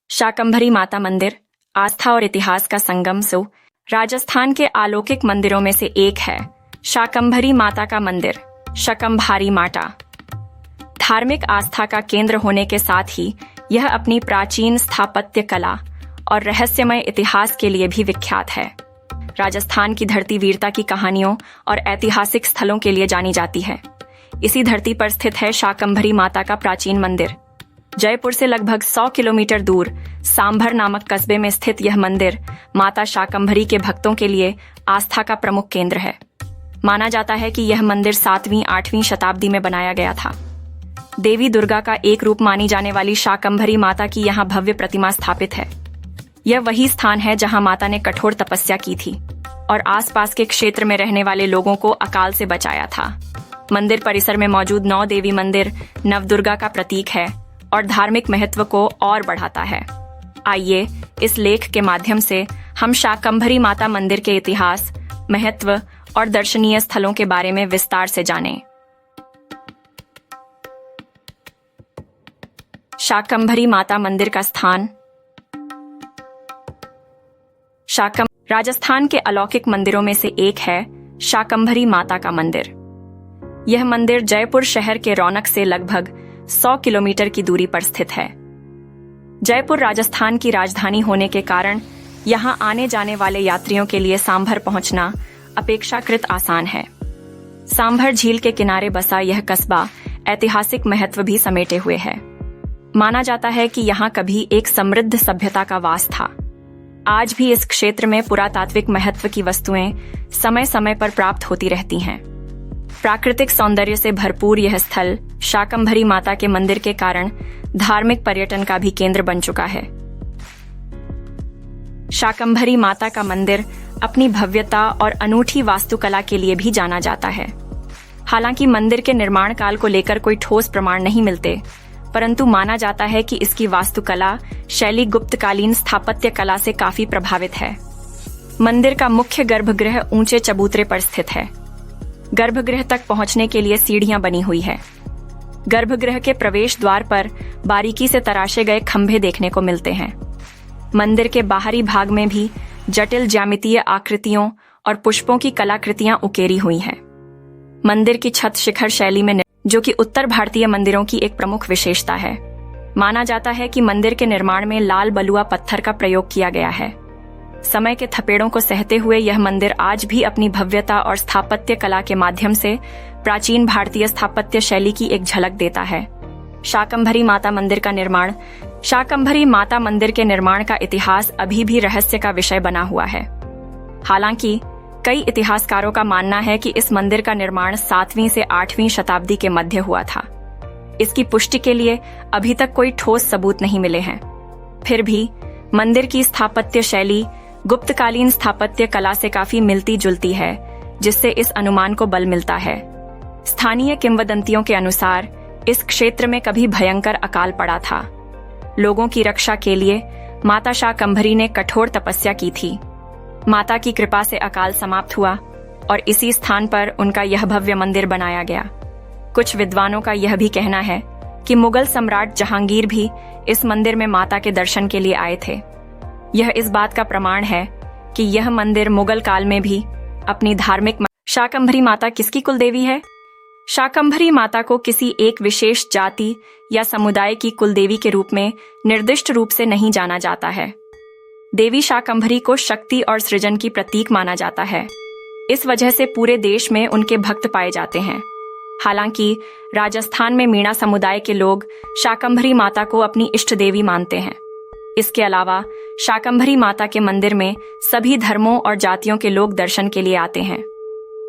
शाकंभरी माता मंदिर आस्था और इतिहास का संगम राजस्थान के अलौकिक मंदिरों में से एक है शाकंभरी माता का मंदिर। शकंभारी माता धार्मिक आस्था का केंद्र होने के साथ ही यह अपनी प्राचीन स्थापत्य कला और रहस्यमय इतिहास के लिए भी विख्यात है। राजस्थान की धरती वीरता की कहानियों और ऐतिहासिक स्थलों के लिए जानी जाती है। इसी धरती पर स्थित है शाकंभरी माता का प्राचीन मंदिर। जयपुर से लगभग 100 किलोमीटर दूर सांभर नामक कस्बे में स्थित यह मंदिर माता शाकंभरी के भक्तों के लिए आस्था का प्रमुख केंद्र है। माना जाता है कि यह मंदिर 7वीं-8वीं शताब्दी में बनाया गया था। देवी दुर्गा का एक रूप मानी जाने वाली शाकंभरी माता की यहाँ भव्य प्रतिमा स्थापित है। यह वही स्थान है जहाँ माता ने कठोर तपस्या की थी और आसपास के क्षेत्र में रहने वाले लोगों को अकाल से बचाया था। मंदिर परिसर में मौजूद 9 देवी मंदिर नवदुर्गा का प्रतीक है और धार्मिक महत्व को और बढ़ाता है। आइए इस लेख के माध्यम से हम शाकंभरी माता मंदिर के इतिहास, महत्व और दर्शनीय स्थलों के बारे में विस्तार से जानें। शाकंभरी माता मंदिर का स्थान। राजस्थान के अलौकिक मंदिरों में से एक है शाकंभरी माता का मंदिर। यह मंदिर जयपुर शहर के रौनक से लगभग 100 किलोमीटर की दूरी पर स्थित है। जयपुर राजस्थान की राजधानी होने के कारण यहाँ आने जाने वाले यात्रियों के लिए सांभर पहुंचना अपेक्षाकृत आसान है। सांभर झील के किनारे बसा यह कस्बा ऐतिहासिक महत्व भी समेटे हुए है। माना जाता है कि यहाँ कभी एक समृद्ध सभ्यता का वास था। आज भी इस क्षेत्र में पुरातात्विक महत्व की वस्तुएं समय समय पर प्राप्त होती रहती हैं। प्राकृतिक सौंदर्य से भरपूर यह स्थल शाकंभरी माता के मंदिर के कारण धार्मिक पर्यटन का भी केंद्र बन चुका है। शाकंभरी माता का मंदिर अपनी भव्यता और अनूठी वास्तुकला के लिए भी जाना जाता है। हालांकि मंदिर के निर्माण काल को लेकर कोई ठोस प्रमाण नहीं मिलते, परंतु माना जाता है कि इसकी वास्तुकला शैली गुप्तकालीन स्थापत्य कला से काफी प्रभावित है। मंदिर का मुख्य गर्भगृह ऊंचे चबूतरे पर स्थित है। गर्भगृह तक पहुंचने के लिए सीढ़ियां बनी हुई है। गर्भगृह के प्रवेश द्वार पर बारीकी से तराशे गए खंभे देखने को मिलते हैं। मंदिर के बाहरी भाग में भी जटिल ज्यामितीय आकृतियों और पुष्पों की कलाकृतियां उकेरी हुई हैं। मंदिर की छत शिखर शैली में, जो कि उत्तर भारतीय मंदिरों की एक प्रमुख विशेषता है। माना जाता है कि मंदिर के निर्माण में लाल बलुआ पत्थर का प्रयोग किया गया है। समय के थपेड़ों को सहते हुए यह मंदिर आज भी अपनी भव्यता और स्थापत्य कला के माध्यम से प्राचीन भारतीय स्थापत्य शैली की एक झलक देता है। शाकंभरी माता मंदिर का निर्माण। शाकंभरी माता मंदिर के निर्माण का इतिहास अभी भी रहस्य का विषय बना हुआ है। हालांकि कई इतिहासकारों का मानना है कि इस मंदिर का निर्माण 7वीं से 8वीं शताब्दी के मध्य हुआ था। इसकी पुष्टि के लिए अभी तक कोई ठोस सबूत नहीं मिले हैं। फिर भी मंदिर की स्थापत्य शैली गुप्तकालीन स्थापत्य कला से काफी मिलती जुलती है, जिससे इस अनुमान को बल मिलता है। स्थानीय किंवदंतियों के अनुसार इस क्षेत्र में कभी भयंकर अकाल पड़ा था। लोगों की रक्षा के लिए माता शाकंभरी ने कठोर तपस्या की थी। माता की कृपा से अकाल समाप्त हुआ और इसी स्थान पर उनका यह भव्य मंदिर बनाया गया। कुछ विद्वानों का यह भी कहना है कि मुगल सम्राट जहांगीर भी इस मंदिर में माता के दर्शन के लिए आए थे। यह इस बात का प्रमाण है कि यह मंदिर मुगल काल में भी अपनी धार्मिक। शाकंभरी माता किसकी कुलदेवी है? शाकंभरी माता को किसी एक विशेष जाति या समुदाय की कुलदेवी के रूप में निर्दिष्ट रूप से नहीं जाना जाता है। देवी शाकंभरी को शक्ति और सृजन की प्रतीक माना जाता है। इस वजह से पूरे देश में उनके भक्त पाए जाते हैं। हालांकि राजस्थान में मीणा समुदाय के लोग शाकंभरी माता को अपनी इष्ट देवी मानते हैं। इसके अलावा शाकंभरी माता के मंदिर में सभी धर्मों और जातियों के लोग दर्शन के लिए आते हैं।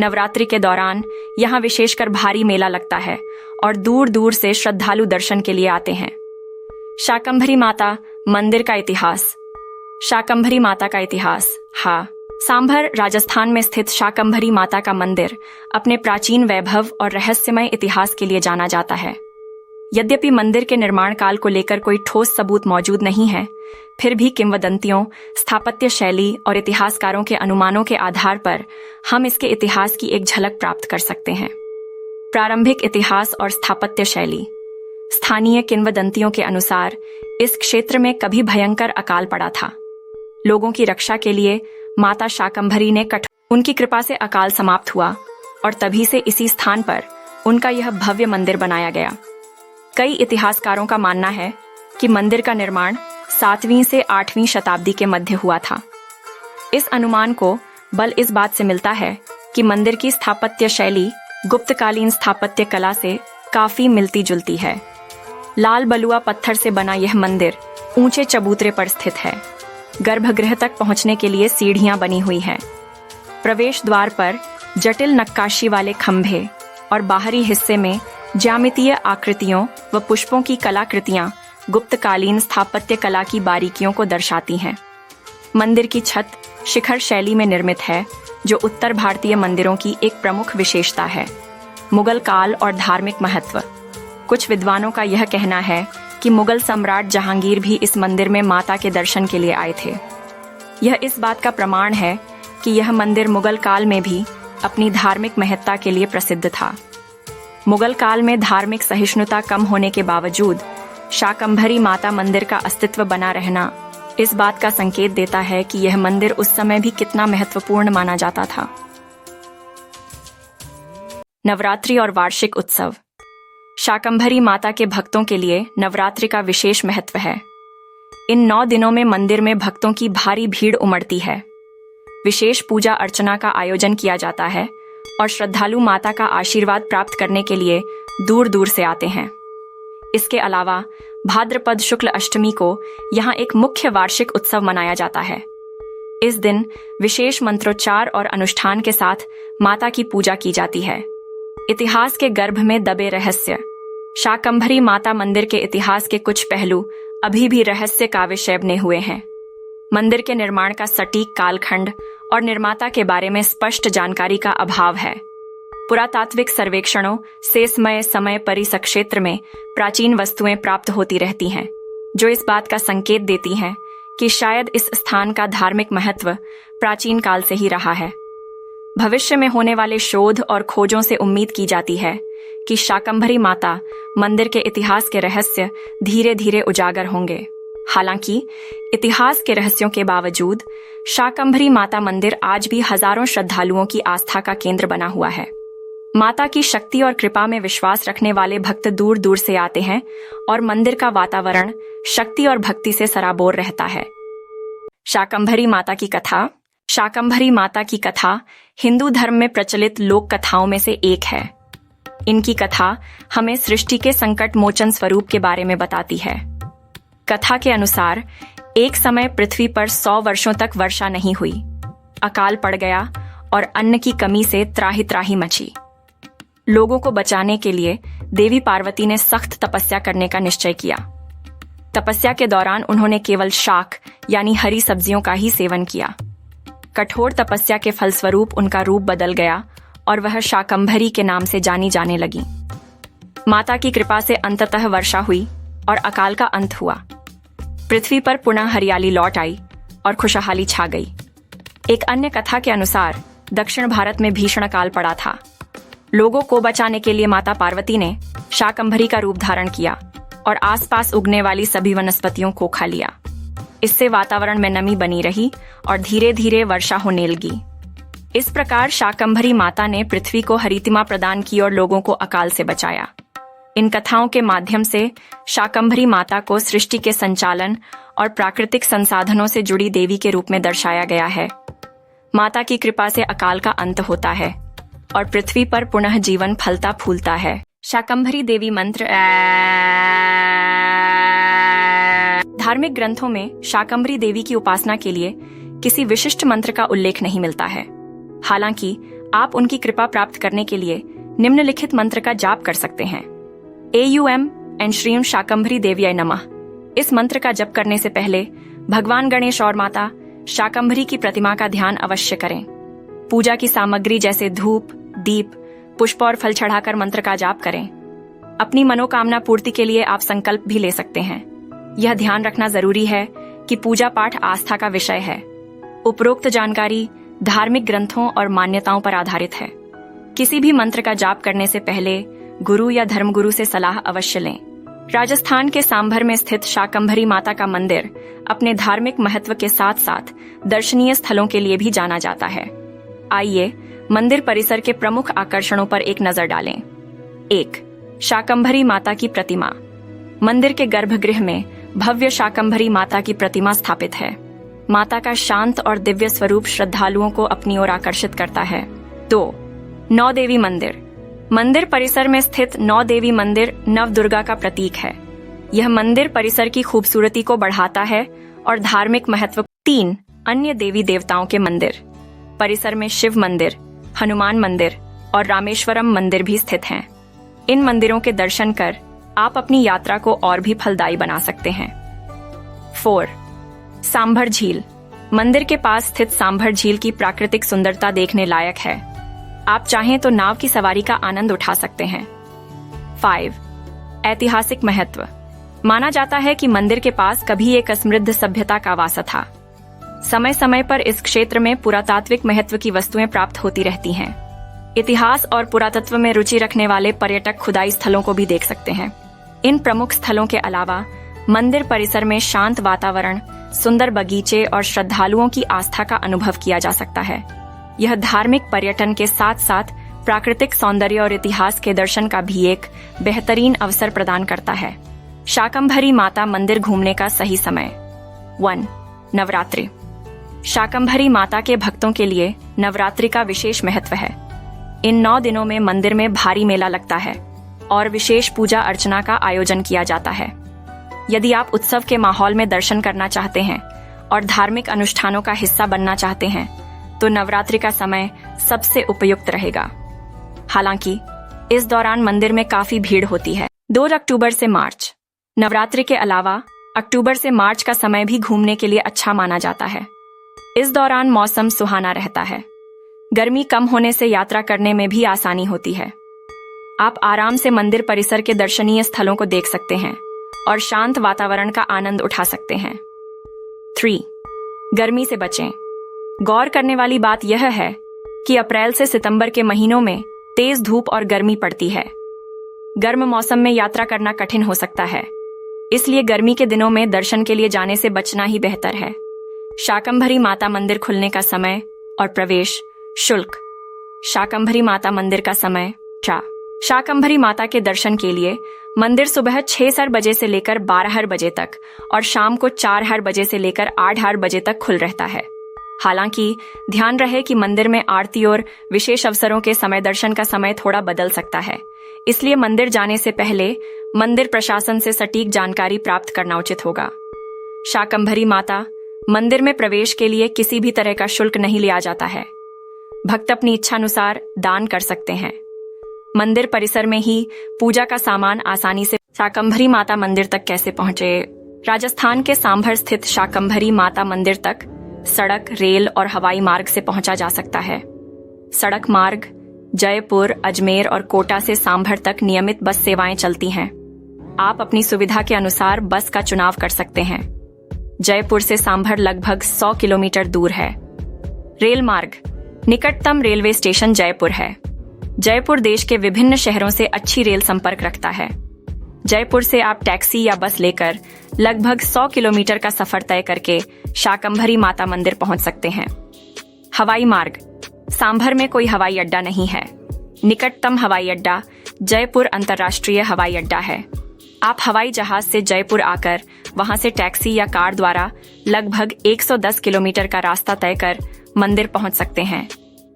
नवरात्रि के दौरान यहाँ विशेषकर भारी मेला लगता है और दूर दूर से श्रद्धालु दर्शन के लिए आते हैं। शाकंभरी माता मंदिर का इतिहास। शाकंभरी माता का इतिहास। सांभर राजस्थान में स्थित शाकंभरी माता का मंदिर अपने प्राचीन वैभव और रहस्यमय इतिहास के लिए जाना जाता है। यद्यपि मंदिर के निर्माण काल को लेकर कोई ठोस सबूत मौजूद नहीं है, फिर भी किंवदंतियों, स्थापत्य शैली और इतिहासकारों के अनुमानों के आधार पर हम इसके इतिहास की एक झलक प्राप्त कर सकते हैं। प्रारंभिक इतिहास और स्थापत्य शैली। स्थानीय किंवदंतियों के अनुसार इस क्षेत्र में कभी भयंकर अकाल पड़ा था। लोगों की रक्षा के लिए माता शाकंभरी ने उनकी कृपा से अकाल समाप्त हुआ और तभी से इसी स्थान पर उनका यह भव्य मंदिर बनाया गया। कई इतिहासकारों का मानना है कि मंदिर का निर्माण 7वीं से 8वीं शताब्दी के मध्य हुआ था। इस अनुमान को बल इस बात से मिलता है कि मंदिर की स्थापत्य शैली गुप्तकालीन स्थापत्य कला से काफी मिलती जुलती है। लाल बलुआ पत्थर से बना यह मंदिर ऊंचे चबूतरे पर स्थित है। गर्भगृह तक पहुंचने के लिए सीढ़ियां बनी हुई हैं। प्रवेश द्वार पर जटिल नक्काशी वाले खंभे और बाहरी हिस्से में ज्यामितीय आकृतियों व पुष्पों की कलाकृतियां गुप्तकालीन स्थापत्य कला की बारीकियों को दर्शाती हैं। मंदिर की छत शिखर शैली में निर्मित है, जो उत्तर भारतीय मंदिरों की एक प्रमुख विशेषता है। मुगल काल और धार्मिक महत्व। कुछ विद्वानों का यह कहना है कि मुगल सम्राट जहांगीर भी इस मंदिर में माता के दर्शन के लिए आए थे। यह इस बात का प्रमाण है कि यह मंदिर मुगल काल में भी अपनी धार्मिक महत्ता के लिए प्रसिद्ध था। मुगल काल में धार्मिक सहिष्णुता कम होने के बावजूद शाकंभरी माता मंदिर का अस्तित्व बना रहना इस बात का संकेत देता है कि यह मंदिर उस समय भी कितना महत्वपूर्ण माना जाता था। नवरात्रि और वार्षिक उत्सव। शाकंभरी माता के भक्तों के लिए नवरात्रि का विशेष महत्व है। इन 9 दिनों में मंदिर में भक्तों की भारी भीड़ उमड़ती है। विशेष पूजा अर्चना का आयोजन किया जाता है और श्रद्धालु माता का आशीर्वाद प्राप्त करने के लिए दूर दूर से आते हैं। इसके अलावा भाद्रपद शुक्ल अष्टमी को यहाँ एक मुख्य वार्षिक उत्सव मनाया जाता है। इस दिन विशेष मंत्रोच्चार और अनुष्ठान के साथ माता की पूजा की जाती है। इतिहास के गर्भ में दबे रहस्य। शाकंभरी माता मंदिर के इतिहास के कुछ पहलू अभी भी रहस्य का विषय बने हुए हैं। मंदिर के निर्माण का सटीक कालखंड और निर्माता के बारे में स्पष्ट जानकारी का अभाव है। पुरातात्विक सर्वेक्षणों से समय परिसर क्षेत्र में प्राचीन वस्तुएं प्राप्त होती रहती हैं, जो इस बात का संकेत देती हैं कि शायद इस स्थान का धार्मिक महत्व प्राचीन काल से ही रहा है। भविष्य में होने वाले शोध और खोजों से उम्मीद की जाती है कि शाकंभरी माता मंदिर के इतिहास के रहस्य धीरे धीरे उजागर होंगे। हालांकि इतिहास के रहस्यों के बावजूद शाकंभरी माता मंदिर आज भी हजारों श्रद्धालुओं की आस्था का केंद्र बना हुआ है। माता की शक्ति और कृपा में विश्वास रखने वाले भक्त दूर दूर से आते हैं और मंदिर का वातावरण शक्ति और भक्ति से सराबोर रहता है। शाकंभरी माता की कथा। शाकंभरी माता की कथा हिंदू धर्म में प्रचलित लोक कथाओं में से एक है। इनकी कथा हमें सृष्टि के संकट मोचन स्वरूप के बारे में बताती है। कथा के अनुसार एक समय पृथ्वी पर 100 वर्षों तक वर्षा नहीं हुई। अकाल पड़ गया और अन्न की कमी से त्राही त्राही मची। लोगों को बचाने के लिए देवी पार्वती ने सख्त तपस्या करने का निश्चय किया। तपस्या के दौरान उन्होंने केवल शाक यानी हरी सब्जियों का ही सेवन किया। कठोर तपस्या के फलस्वरूप उनका रूप बदल गया और वह शाकंभरी के नाम से जानी जाने लगी। माता की कृपा से अंततः वर्षा हुई और अकाल का अंत हुआ। पृथ्वी पर पुनः हरियाली लौट आई और खुशहाली छा गई। एक अन्य कथा के अनुसार दक्षिण भारत में भीषण अकाल पड़ा था। लोगों को बचाने के लिए माता पार्वती ने शाकंभरी का रूप धारण किया और आसपास उगने वाली सभी वनस्पतियों को खा लिया। इससे वातावरण में नमी बनी रही और धीरे धीरे वर्षा होने लगी। इस प्रकार शाकंभरी माता ने पृथ्वी को हरितिमा प्रदान की और लोगों को अकाल से बचाया। इन कथाओं के माध्यम से शाकंभरी माता को सृष्टि के संचालन और प्राकृतिक संसाधनों से जुड़ी देवी के रूप में दर्शाया गया है। माता की कृपा से अकाल का अंत होता है और पृथ्वी पर पुनः जीवन फलता फूलता है। शाकंभरी देवी मंत्र। धार्मिक ग्रंथों में शाकंभरी देवी की उपासना के लिए किसी विशिष्ट मंत्र का उल्लेख नहीं मिलता है। हालांकि आप उनकी कृपा प्राप्त करने के लिए निम्नलिखित मंत्र का जाप कर सकते हैं। एयूएम एन श्रीम शाकंभरी देव्याय नमः। इस मंत्र का जप करने से पहले भगवान गणेश और माता शाकंभरी की प्रतिमा का ध्यान अवश्य करें। पूजा की सामग्री जैसे धूप, दीप, पुष्प और फल चढ़ाकर मंत्र का जाप करें। अपनी मनोकामना पूर्ति के लिए आप संकल्प भी ले सकते हैं। यह ध्यान रखना जरूरी है कि पूजा पाठ आस्था का विषय है। उपरोक्त जानकारी धार्मिक ग्रंथों और मान्यताओं पर आधारित है। किसी भी मंत्र का जाप करने से पहले गुरु या धर्मगुरु से सलाह अवश्य लें। राजस्थान के सांभर में स्थित शाकंभरी माता का मंदिर अपने धार्मिक महत्व के साथ साथ दर्शनीय स्थलों के लिए भी जाना जाता है। आइए मंदिर परिसर के प्रमुख आकर्षणों पर एक नजर डालें। 1. शाकंभरी माता की प्रतिमा। मंदिर के गर्भगृह में भव्य शाकंभरी माता की प्रतिमा स्थापित है। माता का शांत और दिव्य स्वरूप श्रद्धालुओं को अपनी ओर आकर्षित करता है। 2. नौ देवी मंदिर। मंदिर परिसर में स्थित नौ देवी मंदिर नवदुर्गा का प्रतीक है। यह मंदिर परिसर की खूबसूरती को बढ़ाता है और धार्मिक महत्व। 3. अन्य देवी देवताओं के मंदिर। परिसर में शिव मंदिर, हनुमान मंदिर और रामेश्वरम मंदिर भी स्थित हैं। इन मंदिरों के दर्शन कर आप अपनी यात्रा को और भी फलदायी बना सकते हैं। 4. सांभर झील। मंदिर के पास स्थित सांभर झील की प्राकृतिक सुंदरता देखने लायक है। आप चाहें तो नाव की सवारी का आनंद उठा सकते हैं। 5. ऐतिहासिक महत्व। माना जाता है कि मंदिर के पास कभी एक समृद्ध सभ्यता का वास था। समय समय पर इस क्षेत्र में पुरातात्विक महत्व की वस्तुएं प्राप्त होती रहती हैं। इतिहास और पुरातत्व में रुचि रखने वाले पर्यटक खुदाई स्थलों को भी देख सकते हैं। इन प्रमुख स्थलों के अलावा मंदिर परिसर में शांत वातावरण, सुंदर बगीचे और श्रद्धालुओं की आस्था का अनुभव किया जा सकता है। यह धार्मिक पर्यटन के साथ साथ प्राकृतिक सौंदर्य और इतिहास के दर्शन का भी एक बेहतरीन अवसर प्रदान करता है। शाकंभरी माता मंदिर घूमने का सही समय। 1. नवरात्रि। शाकंभरी माता के भक्तों के लिए नवरात्रि का विशेष महत्व है। इन 9 दिनों में मंदिर में भारी मेला लगता है और विशेष पूजा अर्चना का आयोजन किया जाता है। यदि आप उत्सव के माहौल में दर्शन करना चाहते हैं और धार्मिक अनुष्ठानों का हिस्सा बनना चाहते हैं तो नवरात्रि का समय सबसे उपयुक्त रहेगा। हालांकि इस दौरान मंदिर में काफी भीड़ होती है। 2 अक्टूबर से मार्च। नवरात्रि के अलावा अक्टूबर से मार्च का समय भी घूमने के लिए अच्छा माना जाता है। इस दौरान मौसम सुहाना रहता है। गर्मी कम होने से यात्रा करने में भी आसानी होती है। आप आराम से मंदिर परिसर के दर्शनीय स्थलों को देख सकते हैं और शांत वातावरण का आनंद उठा सकते हैं। 3. गर्मी से बचें। गौर करने वाली बात यह है कि अप्रैल से सितंबर के महीनों में तेज धूप और गर्मी पड़ती है। गर्म मौसम में यात्रा करना कठिन हो सकता है, इसलिए गर्मी के दिनों में दर्शन के लिए जाने से बचना ही बेहतर है। शाकंभरी माता मंदिर खुलने का समय और प्रवेश शुल्क। शाकंभरी माता मंदिर का समय। शाकंभरी माता के दर्शन के लिए मंदिर सुबह 6 बजे से लेकर 12 बजे तक और शाम को 4 बजे से लेकर 8 बजे तक खुल रहता है। हालांकि ध्यान रहे कि मंदिर में आरती और विशेष अवसरों के समय दर्शन का समय थोड़ा बदल सकता है, इसलिए मंदिर जाने से पहले मंदिर प्रशासन से सटीक जानकारी प्राप्त करना उचित होगा। शाकंभरी माता मंदिर में प्रवेश के लिए किसी भी तरह का शुल्क नहीं लिया जाता है। भक्त अपनी इच्छानुसार दान कर सकते हैं। मंदिर परिसर में ही पूजा का सामान आसानी से। शाकंभरी माता मंदिर तक कैसे पहुंचे? राजस्थान के सांभर स्थित शाकंभरी माता मंदिर तक सड़क, रेल और हवाई मार्ग से पहुंचा जा सकता है। सड़क मार्ग जयपुर, अजमेर और कोटा से सांभर तक नियमित बस सेवाएं चलती हैं। आप अपनी सुविधा के अनुसार बस का चुनाव कर सकते हैं। जयपुर से सांभर लगभग 100 किलोमीटर दूर है। रेल मार्ग। निकटतम रेलवे स्टेशन जयपुर है। जयपुर देश के विभिन्न शहरों से अच्छी रेल संपर्क रखता है। जयपुर से आप टैक्सी या बस लेकर लगभग 100 किलोमीटर का सफर तय करके शाकंभरी माता मंदिर पहुंच सकते हैं। हवाई मार्ग। सांभर में कोई हवाई अड्डा नहीं है। निकटतम हवाई अड्डा जयपुर अंतर्राष्ट्रीय हवाई अड्डा है। आप हवाई जहाज से जयपुर आकर वहां से टैक्सी या कार द्वारा लगभग 110 किलोमीटर का रास्ता तय कर मंदिर पहुंच सकते हैं।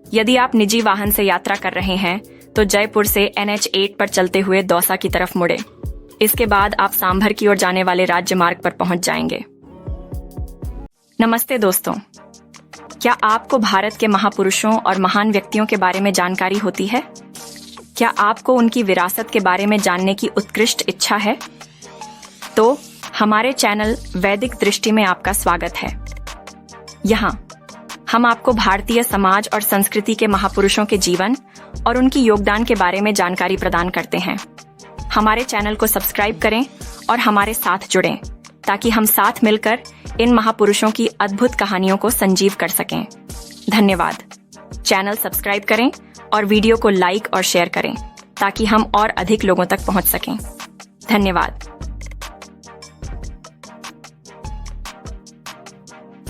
यदि आप निजी वाहन से यात्रा कर रहे हैं तो जयपुर से NH8 पर चलते हुए दौसा की तरफ मुड़े। इसके बाद आप सांभर की ओर जाने वाले राज्य मार्ग पर पहुंच जाएंगे। नमस्ते दोस्तों, क्या आपको भारत के महापुरुषों और महान व्यक्तियों के बारे में जानकारी होती है? क्या आपको उनकी विरासत के बारे में जानने की उत्कृष्ट इच्छा है? तो हमारे चैनल वैदिक दृष्टि में आपका स्वागत है। यहाँ हम आपको भारतीय समाज और संस्कृति के महापुरुषों के जीवन और उनकी योगदान के बारे में जानकारी प्रदान करते हैं। हमारे चैनल को सब्सक्राइब करें और हमारे साथ जुड़ें ताकि हम साथ मिलकर इन महापुरुषों की अद्भुत कहानियों को संजीव कर सकें। धन्यवाद। चैनल सब्सक्राइब करें और वीडियो को लाइक और शेयर करें ताकि हम और अधिक लोगों तक पहुंच सकें। धन्यवाद।